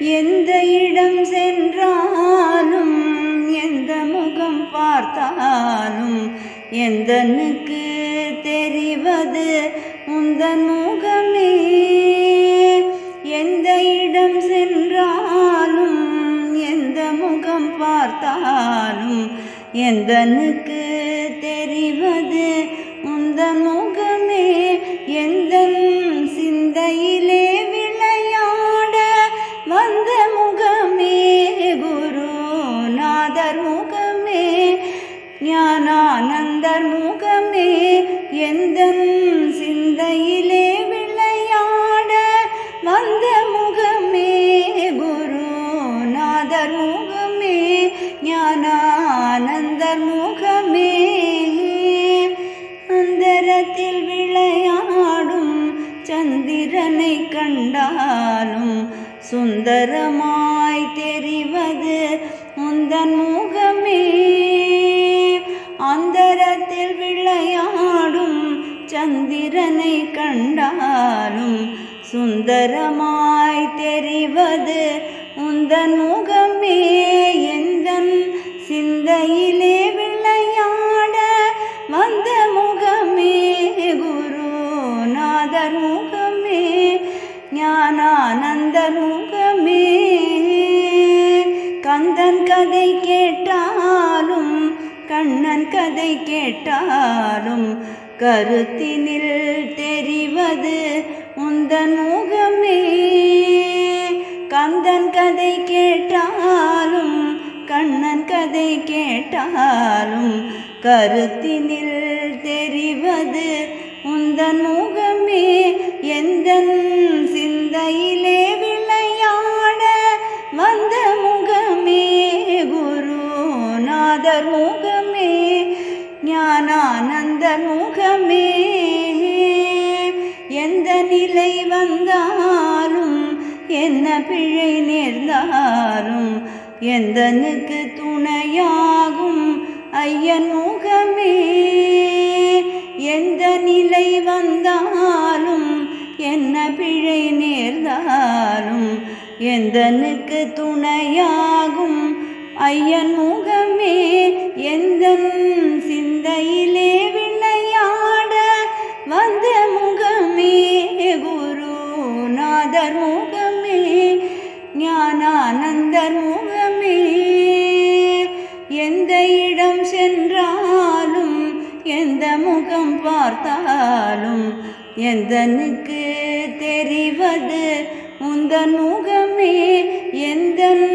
எந்த இடம் சென்றாலும் எந்த முகம் பார்த்தாலும் எந்தனுக்கு தெரிவது உந்தன் முகமே. எந்த இடம் சென்றாலும் எந்த முகம் பார்த்தாலும் எந்தனுக்கு தெரிவது உந்தன் முகமே. எந்தன் சிந்தையிலே விளையாட வந்த முகமே குருநாதர் முகமே, ஞானானந்தர் முகமே. எந்தன் சிந்தையிலே விளையாட வந்த முகமே குருநாதர் முகமே, ஞானானந்தர் முகமே. அந்தரத்தில் விளையாடும் சந்திரனை கண்டாலும் சுந்தரமாய் தெரிவது உந்தன் முகமே. அந்தரத்தில் விளையாடும் சந்திரனை கண்டாலும் சுந்தரமாய் தெரிவது உந்தன் முகமே. எந்தன் சிந்தையிலே விளையாட வந்த முகமே குருநாதர் முகமே, ஞானானந்தர் முகமே. கந்தன் கதை கேட்டாலும் கண்ணன் கதை கேட்டாலும் கருத்தினில் தெரிவது உந்தன் முகமே. கந்தன் கதை கேட்டாலும் கண்ணன் கதை கேட்டாலும் கருத்தினில் தெரிவது உந்தன் முகமே. எந்தன் சிந்தையிலே விளையாட வந்த முகமே குருநாதர் முகமே, ஞானானந்தர் முகமே. எந்த நிலை வந்தாலும் என்ன பிழை நேர்ந்தாலும் எந்தனுக்கு துணையாகும் ஐயன் முகமே. எந்த நிலை வந்தாலும் என்ன பிழை நேர்ந்தாலும் எந்தனுக்கு துணையாகும் ஐயன் முகமே. எந்தன் சிந்தையிலே விளையாட வந்த முகமே குருநாதர் முகமே, ஞானானந்தர் முகமே. எந்த இடம் சென்றாலும் எந்த முகம் பார்த்தாலும் எந்தனுக்கு தெரிவது உந்தன் முகமே. எந்தன்